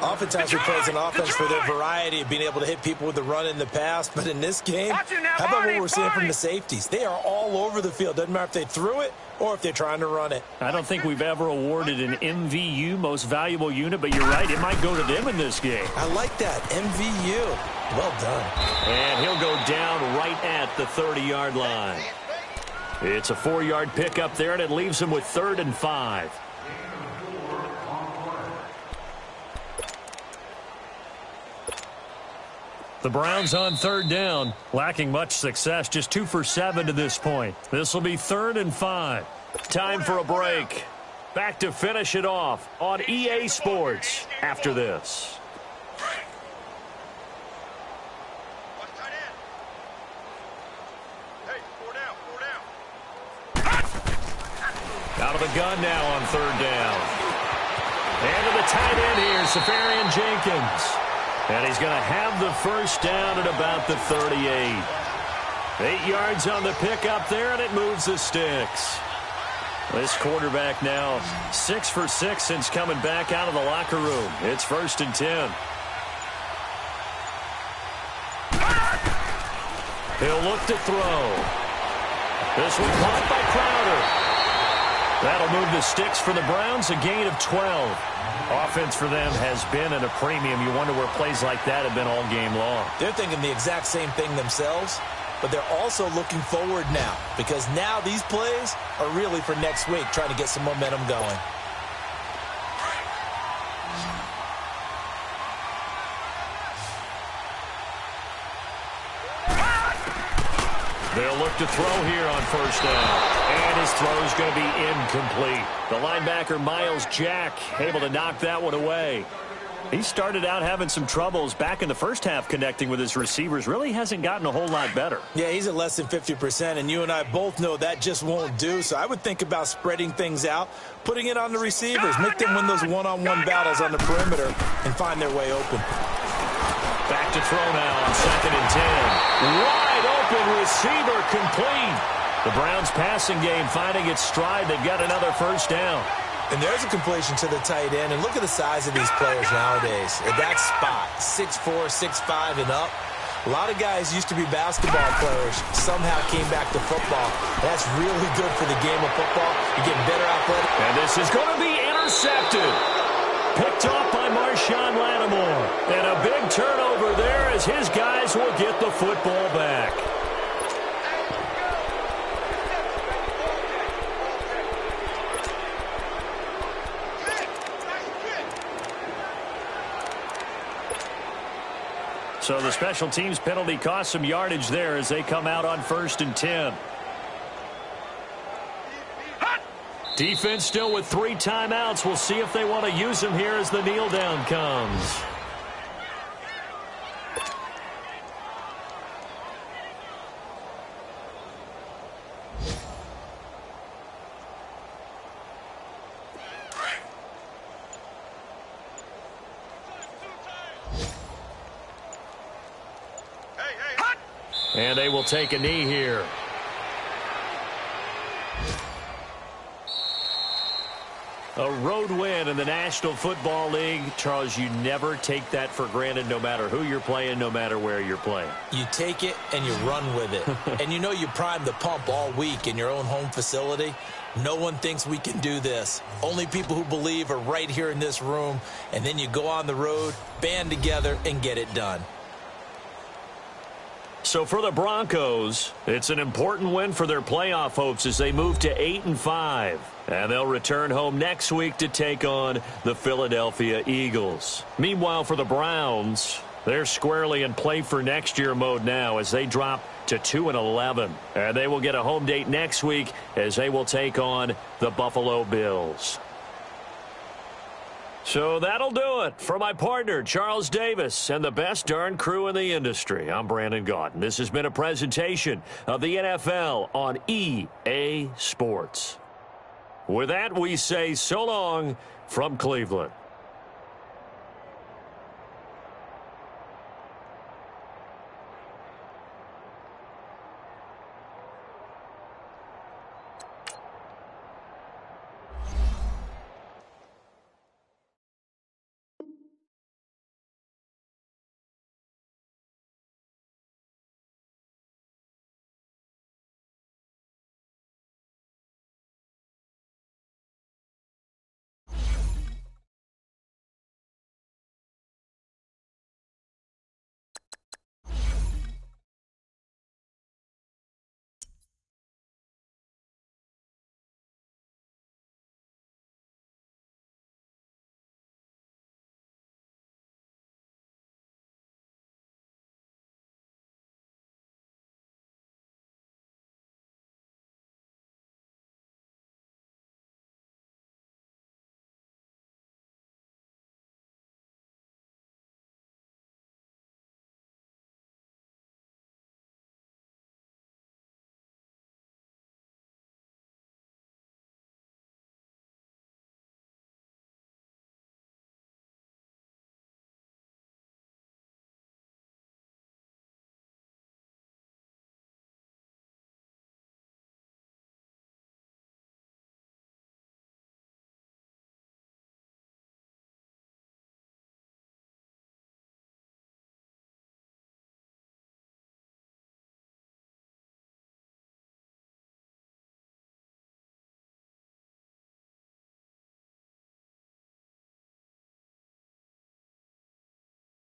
Oftentimes we praise an offense for their variety of being able to hit people with the run in the past, but in this game, how about what we're seeing from the safeties? They are all over the field. Doesn't matter if they threw it or if they're trying to run it. I don't think we've ever awarded an MVU, most valuable unit, but you're right, it might go to them in this game. I like that, MVU. Well done. And he'll go down right at the 30-yard line. It's a 4-yard pickup there, and it leaves him with 3rd and 5. The Browns on 3rd down, lacking much success, just 2 for 7 to this point. This will be 3rd and 5. Time for a break. Back to finish it off on EA Sports after this. Out of the gun now on third down. And to the tight end here, Safarian Jenkins. And he's going to have the first down at about the 38. 8 yards on the pickup there, and it moves the sticks. This quarterback now 6 for 6 since coming back out of the locker room. It's 1st and 10. He'll look to throw. This one caught by Crowder. That'll move the sticks for the Browns, a gain of 12. Offense for them has been at a premium. You wonder where plays like that have been all game long. They're thinking the exact same thing themselves, but they're also looking forward now because now these plays are really for next week, trying to get some momentum going. They'll look to throw here on first down. And his throw is going to be incomplete. The linebacker, Miles Jack, able to knock that one away. He started out having some troubles back in the first half connecting with his receivers. Really hasn't gotten a whole lot better. Yeah, he's at less than 50%, and you and I both know that just won't do. So I would think about spreading things out, putting it on the receivers, make them win those one-on-one battles on the perimeter, and find their way open. Back to throw now on 2nd and 10. Wide open receiver complete. The Browns passing game finding its stride. They've got another first down. And there's a completion to the tight end. And look at the size of these players nowadays. At that spot, 6'4", 6'5", and up. A lot of guys used to be basketball players, somehow came back to football. That's really good for the game of football. You're getting better athletic. And this is going to be intercepted. Picked off by Marshawn Lattimore. And a big turnover there as his guys will get the football back. So the special teams penalty cost some yardage there as they come out on 1st and 10. Defense still with 3 timeouts. We'll see if they want to use them here as the kneel down comes. And they will take a knee here. A road win in the National Football League. Charles, you never take that for granted no matter who you're playing, no matter where you're playing. You take it and you run with it. And you know you prime the pump all week in your own home facility. No one thinks we can do this. Only people who believe are right here in this room. And then you go on the road, band together, and get it done. So for the Broncos, it's an important win for their playoff hopes as they move to 8-5. And they'll return home next week to take on the Philadelphia Eagles. Meanwhile, for the Browns, they're squarely in play for next year mode now as they drop to 2-11. And they will get a home date next week as they will take on the Buffalo Bills. So that'll do it for my partner, Charles Davis, and the best darn crew in the industry. I'm Brandon Gaudin. This has been a presentation of the NFL on EA Sports. With that, we say so long from Cleveland.